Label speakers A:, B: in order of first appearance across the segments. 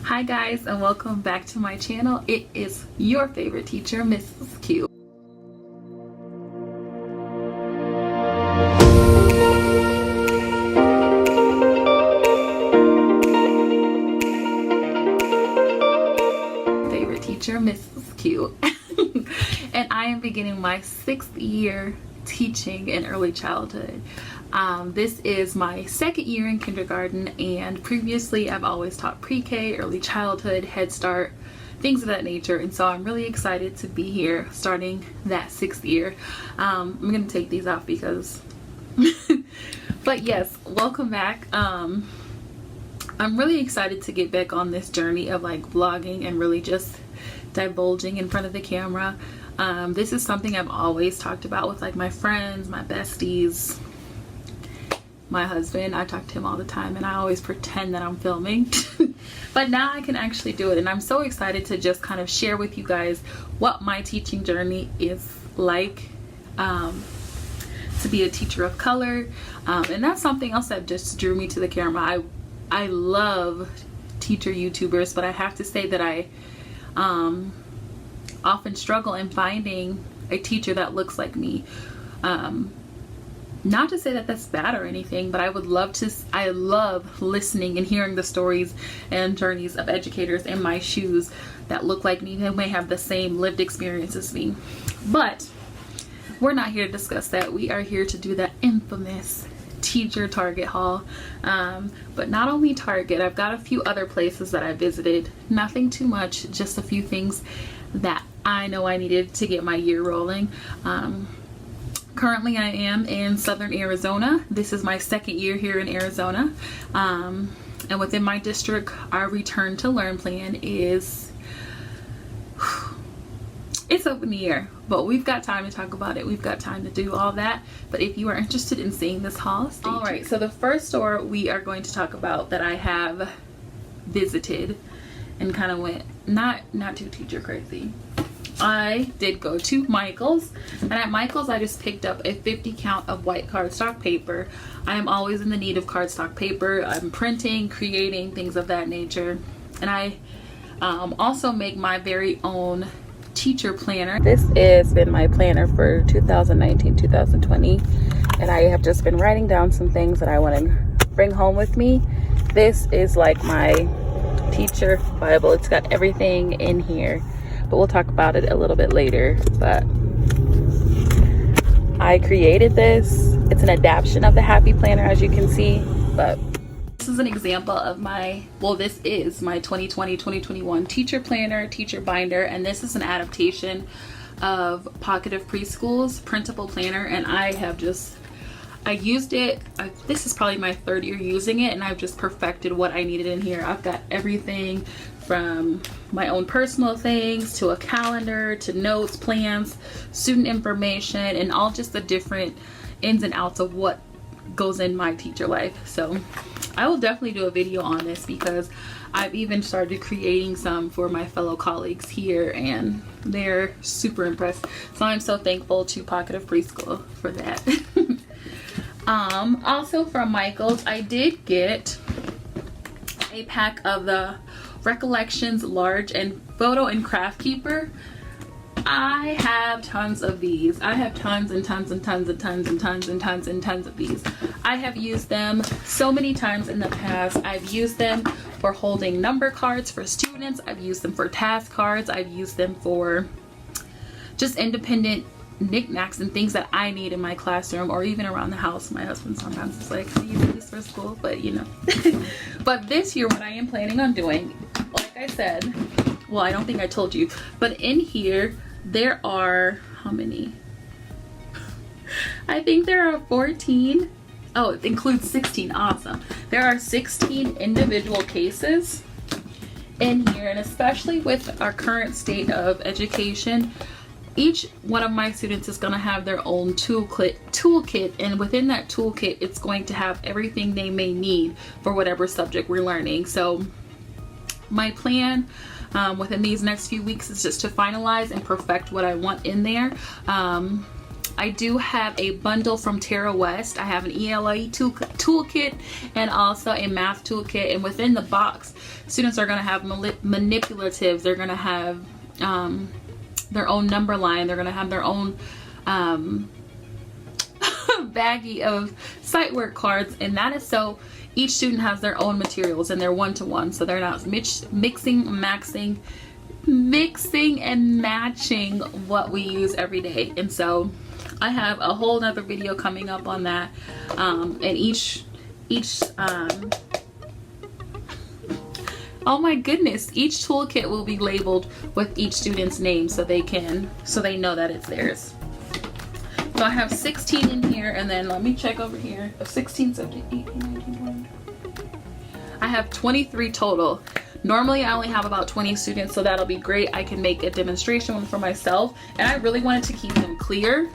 A: Hi guys, and welcome back to my channel. It is your favorite teacher, Mrs. Q. Favorite teacher, Mrs. Q. And I am beginning my 6th year teaching in early childhood. This is my 2nd year in kindergarten, and previously I've always taught pre-K, early childhood, Head Start, things of that nature, and so I'm really excited to be here starting that 6th year. I'm gonna take these off because but yes, welcome back. I'm really excited to get back on this journey of like vlogging and really just divulging in front of the camera. This is something I've always talked about with like my friends, my besties, my husband. I talk to him all the time and I always pretend that I'm filming but now I can actually do it, and I'm so excited to just kind of share with you guys what my teaching journey is like, to be a teacher of color, and that's something else that just drew me to the camera. I love teacher YouTubers, but I have to say that I often struggle in finding a teacher that looks like me. Not to say that that's bad or anything, but I love listening and hearing the stories and journeys of educators in my shoes that look like me, who may have the same lived experience as me. But we're not here to discuss that. We are here to do that infamous teacher Target haul. But not only Target, I've got a few other places that I visited. Nothing too much, just a few things that I know I needed to get my year rolling. Currently I am in southern Arizona. This is my 2nd year here in Arizona, and within my district our return to learn plan is it's up in the air, but we've got time to talk about it. We've got time to do all that. But if you are interested in seeing this haul, stay tuned. Alright, so the first store we are going to talk about that I have visited and kind of went not too teacher crazy, I did go to Michael's, and at Michael's I just picked up a 50 count of white cardstock paper. I am always in the need of cardstock paper. I'm printing, creating, things of that nature, and I also make my very own teacher planner. This has been my planner for 2019-2020, and I have just been writing down some things that I want to bring home with me. This is like my teacher Bible. It's got everything in here, but we'll talk about it a little bit later. But I created this. It's an adaptation of the Happy Planner, as you can see, but this is an example of this is my 2020-2021 teacher planner, teacher binder, and this is an adaptation of Pocket of Preschool's printable planner, and I used it. This is probably my 3rd year using it, and I've just perfected what I needed in here. I've got everything from my own personal things to a calendar to notes, plans, student information, and all just the different ins and outs of what goes in my teacher life. So I will definitely do a video on this because I've even started creating some for my fellow colleagues here, and they're super impressed. So I'm so thankful to Pocket of Preschool for that. Also from Michael's, I did get a pack of the Recollections Large and Photo and Craft Keeper. I have tons of these. I have tons and tons and tons and tons and tons and tons and tons of these. I have used them so many times in the past. I've used them for holding number cards for students. I've used them for task cards. I've used them for just independent knickknacks and things that I need in my classroom or even around the house. My husband sometimes is like, "Can you use this for school?" But you know. But this year, what I am planning on doing, like I said, well, I don't think I told you, but in here there are, how many? I think there are 14. Oh, it includes 16. Awesome. There are 16 individual cases in here, and especially with our current state of education, each one of my students is going to have their own toolkit, and within that toolkit it's going to have everything they may need for whatever subject we're learning. So my plan within these next few weeks is just to finalize and perfect what I want in there. I do have a bundle from Tara West. I have an ELA toolkit and also a math toolkit, and within the box students are going to have manipulatives. They're going to have their own number line. They're going to have their own baggie of sight work cards, and that is so each student has their own materials and they're one-to-one, so they're not mixing and matching what we use every day. And so I have a whole nother video coming up on that, and each oh my goodness, each toolkit will be labeled with each student's name so they know that it's theirs. So I have 16 in here, and then let me check over here. 16, 17, 18, 19, 20. I have 23 total. Normally I only have about 20 students, so that'll be great. I can make a demonstration one for myself, and I really wanted to keep them clear.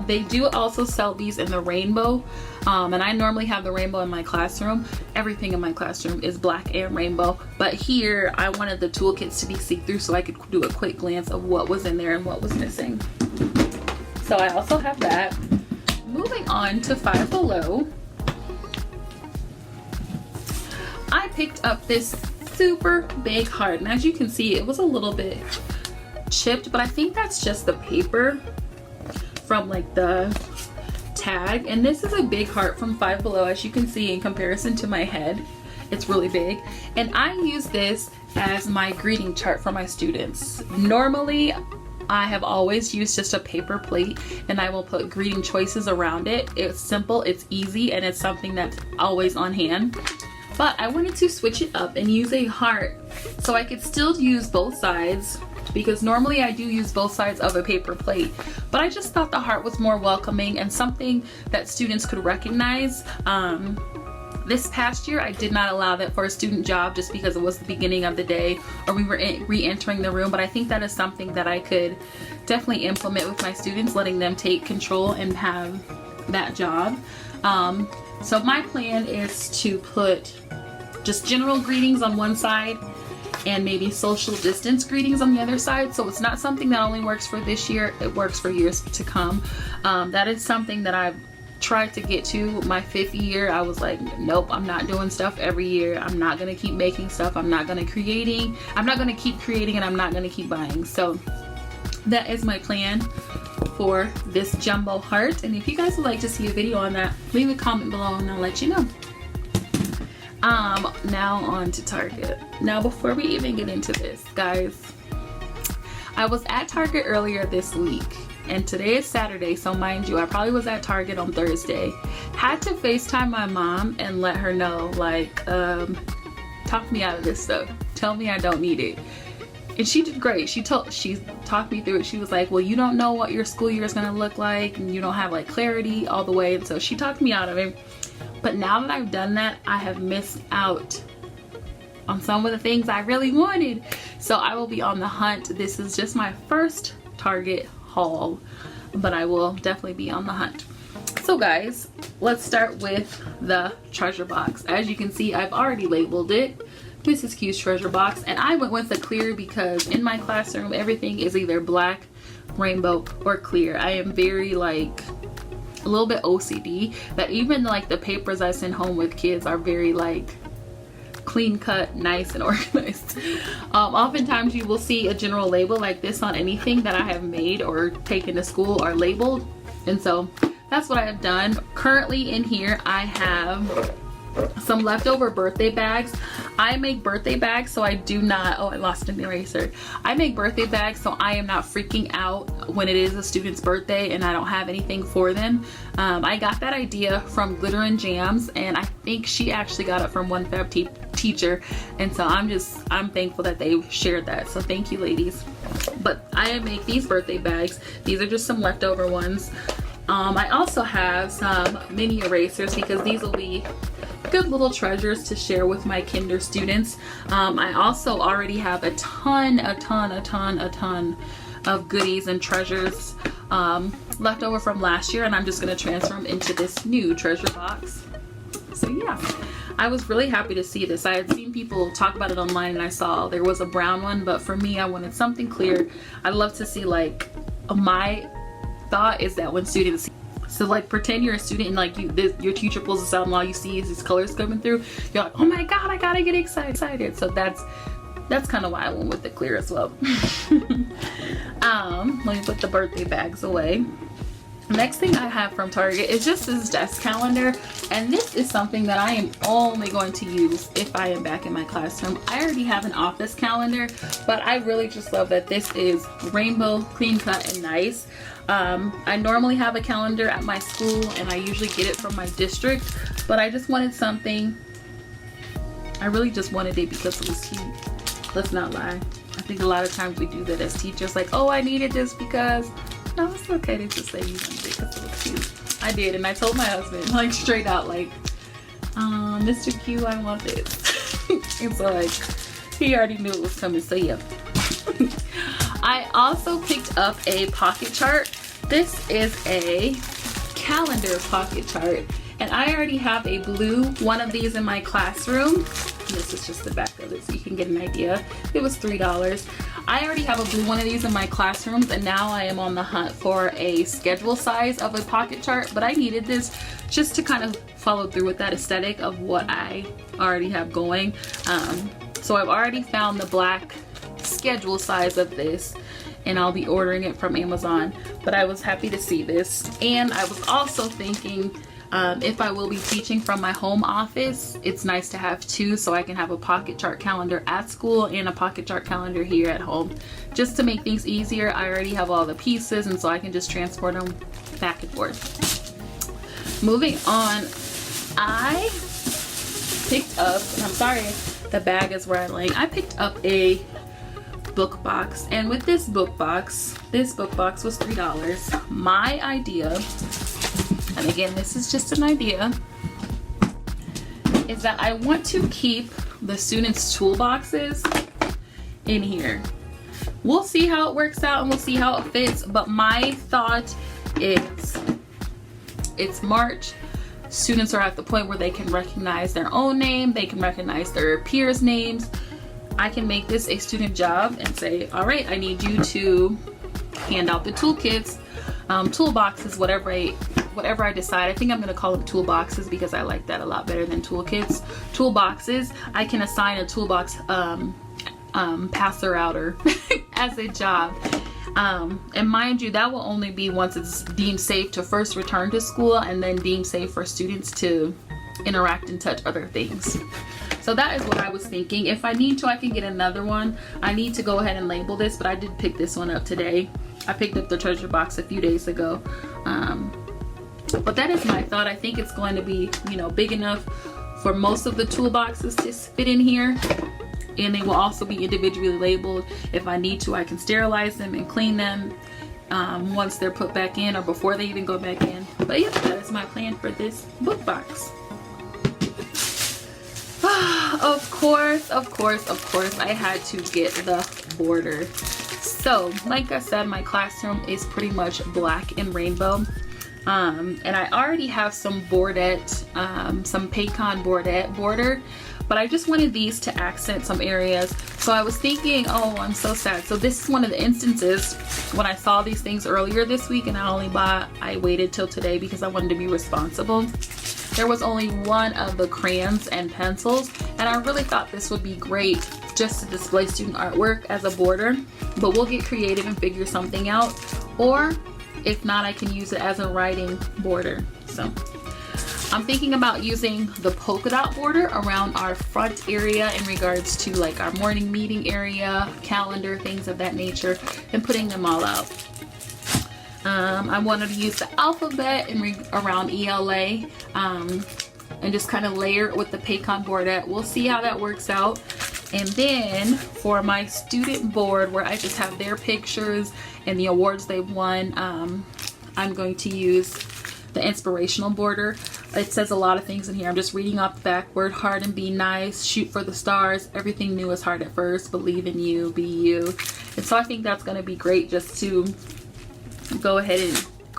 A: They do also sell these in the rainbow, and I normally have the rainbow in my classroom. Everything in my classroom is black and rainbow, but here I wanted the toolkits to be see-through so I could do a quick glance of what was in there and what was missing. So I also have that. Moving on to Five Below, I picked up this super big heart, and as you can see, it was a little bit chipped, but I think that's just the paper from like the tag. And this is a big heart from Five Below, as you can see in comparison to my head. It's really big, and I use this as my greeting chart for my students. Normally I have always used just a paper plate, and I will put greeting choices around it. It's simple, it's easy, and it's something that's always on hand. But I wanted to switch it up and use a heart so I could still use both sides, because normally I do use both sides of a paper plate, but I just thought the heart was more welcoming and something that students could recognize. This past year I did not allow that for a student job just because it was the beginning of the day or we were re-entering the room, but I think that is something that I could definitely implement with my students, letting them take control and have that job. So my plan is to put just general greetings on one side and maybe social distance greetings on the other side. So it's not something that only works for this year, it works for years to come. That is something that I've tried to get to my 5th year. I was like, nope, I'm not doing stuff every year. I'm not gonna keep making stuff. I'm not gonna keep creating, and I'm not gonna keep buying. So that is my plan for this jumbo heart. And if you guys would like to see a video on that, leave a comment below and I'll let you know. Now on to Target. Now before we even get into this, guys, I was at Target earlier this week, and today is Saturday, so mind you, I probably was at Target on Thursday. Had to FaceTime my mom and let her know, like, talk me out of this stuff. Tell me I don't need it. And she did great. She talked me through it. She was like, well, you don't know what your school year is gonna look like, and you don't have like clarity all the way. And so she talked me out of it. But now that I've done that, I have missed out on some of the things I really wanted. So I will be on the hunt. This is just my first Target haul, but I will definitely be on the hunt. So guys, let's start with the treasure box. As you can see, I've already labeled it Mrs. Q's treasure box, and I went with the clear because in my classroom everything is either black, rainbow, or clear. I am very like a little bit OCD that even like the papers I send home with kids are very like clean cut, nice, and organized. Oftentimes you will see a general label like this on anything that I have made or taken to school or labeled, and so that's what I have done. Currently in here I have some leftover birthday bags. I make birthday bags so I do not, oh, I lost an eraser. I make birthday bags so I am not freaking out when it is a student's birthday and I don't have anything for them. I got that idea from Glitter and Jams, and I think she actually got it from one fab teacher, and so I'm thankful that they shared that, so thank you ladies. But I make these birthday bags. These are just some leftover ones. I also have some mini erasers because these will be good little treasures to share with my kinder students. I also already have a ton of goodies and treasures left over from last year, and I'm just going to transfer them into this new treasure box. So yeah, I was really happy to see this. I had seen people talk about it online and I saw there was a brown one, but for me I wanted something clear. I'd love to see like the thought is that when students, so like pretend you're a student and like your teacher pulls this out and all you see is these colors coming through, you're like, oh my god, I gotta get excited. So that's kind of why I went with the clear as well. Let me put the birthday bags away. Next thing I have from Target is just this desk calendar, and this is something that I am only going to use if I am back in my classroom. I already have an office calendar, but I really just love that this is rainbow, clean cut, and nice. I normally have a calendar at my school and I usually get it from my district, but I just wanted something. I really just wanted it because it was cute. Let's not lie. I think a lot of times we do that as teachers, like, oh, I needed this because, no, it's okay to just say you wanted it because it looks cute. I did, and I told my husband, like, straight out, like, Mr. Q, I want this. And so, like, he already knew it was coming, so yeah. I also picked up a pocket chart. This is a calendar pocket chart, and I already have a blue one of these in my classroom. This is just the back of it so you can get an idea. It was $3. I already have a blue one of these in my classrooms, and now I am on the hunt for a schedule size of a pocket chart, but I needed this just to kind of follow through with that aesthetic of what I already have going. So I've already found the black schedule size of this, and I'll be ordering it from Amazon, but I was happy to see this. And I was also thinking, if I will be teaching from my home office, it's nice to have two, so I can have a pocket chart calendar at school and a pocket chart calendar here at home, just to make things easier. I already have all the pieces, and so I can just transport them back and forth. Moving on, I picked up, and I'm sorry the bag is rattling, I picked up a book box, and with this book box was $3. My idea, and again, this is just an idea, is that I want to keep the students' toolboxes in here. We'll see how it works out and we'll see how it fits, but my thought is, it's March. Students are at the point where they can recognize their own name, they can recognize their peers' names. I can make this a student job and say, all right, I need you to hand out the toolkits, toolboxes, whatever I decide. I think I'm gonna call them toolboxes because I like that a lot better than toolkits. Toolboxes, I can assign a toolbox passer outer as a job. And mind you, that will only be once it's deemed safe to first return to school, and then deemed safe for students to interact and touch other things. So that is what I was thinking. If I need to, I can get another one. I need to go ahead and label this, but I did pick this one up today. I picked up the treasure box a few days ago. But that is my thought. I think it's going to be, you know, big enough for most of the toolboxes to fit in here. And they will also be individually labeled. If I need to, I can sterilize them and clean them once they're put back in or before they even go back in. But yeah, that is my plan for this book box. Of course, I had to get the border. So, like I said, my classroom is pretty much black and rainbow. And I already have some bordette, some pecan bordette border, but I just wanted these to accent some areas. So I was thinking, oh, I'm so sad. So this is one of the instances when I saw these things earlier this week, and I waited till today because I wanted to be responsible. There was only one of the crayons and pencils, and I really thought this would be great just to display student artwork as a border, but we'll get creative and figure something out, or if not, I can use it as a writing border. So I'm thinking about using the polka dot border around our front area in regards to like our morning meeting area, calendar, things of that nature, and putting them all out. I wanted to use the alphabet around ELA and just kind of layer it with the pecan bordette. We'll see how that works out. And then for my student board, where I just have their pictures and the awards they've won, I'm going to use the inspirational border. It says a lot of things in here. I'm just reading off the back. Work hard and be nice. Shoot for the stars. Everything new is hard at first. Believe in you. Be you. And so I think that's going to be great just to go ahead and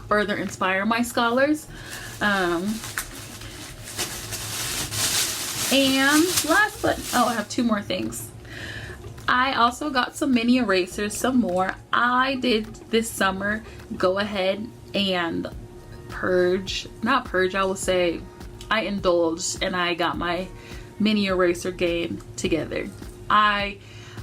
A: further inspire my scholars. And last but, I have two more things. I also got some mini erasers, some more. I did this summer go ahead and not purge, I will say I indulged and I got my mini eraser game together. I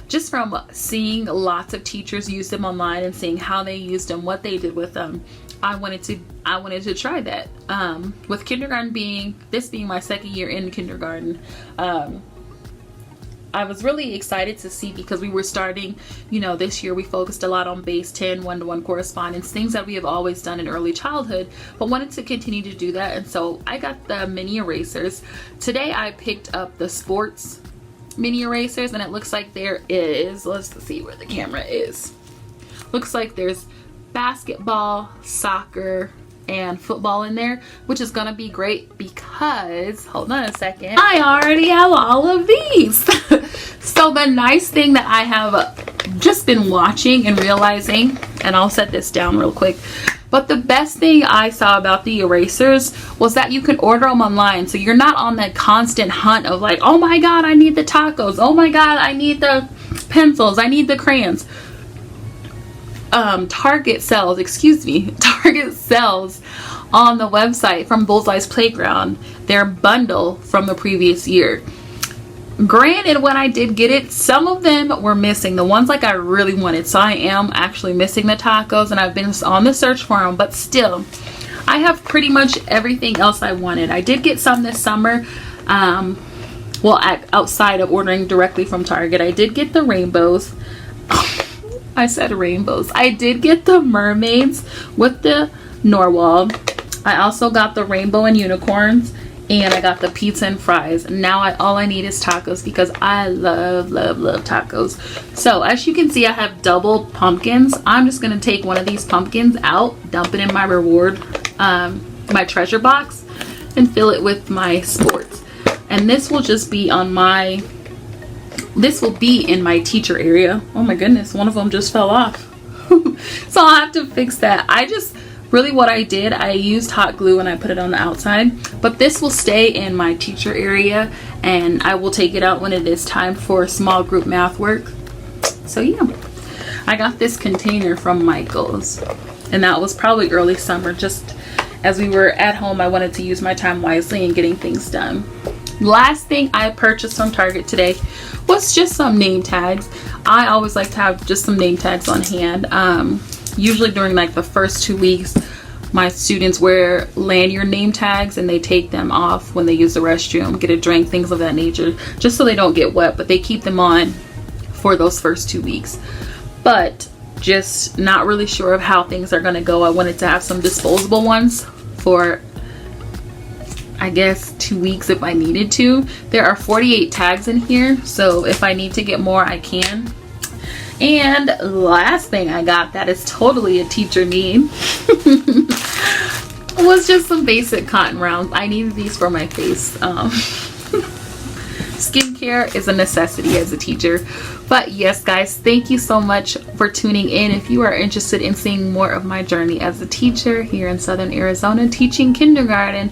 A: just from seeing lots of teachers use them online and seeing how they used them, what they did with them, I wanted to try that. With kindergarten being my second year in kindergarten, I was really excited to see, because we were starting, this year we focused a lot on base 10, one-to-one correspondence, things that we have always done in early childhood, but wanted to continue to do that. And so I got the mini erasers. Today I picked up the sports mini erasers, and it looks like there is, let's see where the camera is. Looks like there's basketball, soccer, and football in there, which is gonna be great because, hold on a second, I already have all of these. So the nice thing that I have just been watching and realizing, and I'll set this down real quick, but the best thing I saw about the erasers was that you can order them online, so you're not on that constant hunt of like, oh my god, I need the tacos, oh my god, I need the pencils, I need the crayons. Target sells on the website from Bullseye's Playground their bundle from the previous year. Granted, when I did get it, some of them were missing, the ones like I really wanted, so I am actually missing the tacos, and I've been on the search for them, but still I have pretty much everything else I wanted. I did get some this summer, outside of ordering directly from Target. I did get the rainbows. I said rainbows. I did get the mermaids with the narwhal. I also got the rainbow and unicorns, and I got the pizza and fries. Now all I need is tacos, because I love tacos. So as you can see, I have double pumpkins. I'm just gonna take one of these pumpkins out, dump it in my reward, my treasure box, and fill it with my sports. And this will just be in my teacher area. Oh my goodness, one of them just fell off. So I'll have to fix that. What I did, I used hot glue and I put it on the outside, but this will stay in my teacher area, and I will take it out when it is time for small group math work. So yeah, I got this container from Michael's, and that was probably early summer. Just as we were at home, I wanted to use my time wisely in getting things done. Last thing I purchased from Target today was just some name tags. I always like to have just some name tags on hand. Usually during like the first 2 weeks, my students wear lanyard name tags, and they take them off when they use the restroom, get a drink, things of that nature, just so they don't get wet, but they keep them on for those first 2 weeks. But just not really sure of how things are going to go. I wanted to have some disposable ones for, I guess, 2 weeks if I needed to. There are 48 tags in here, so if I need to get more, I can. And last thing I got that is totally a teacher need was just some basic cotton rounds. I needed these for my face. Skincare is a necessity as a teacher. But yes, guys, thank you so much for tuning in. If you are interested in seeing more of my journey as a teacher here in Southern Arizona, teaching kindergarten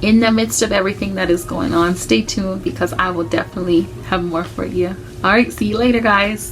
A: in the midst of everything that is going on, stay tuned, because I will definitely have more for you. All right, see you later, guys.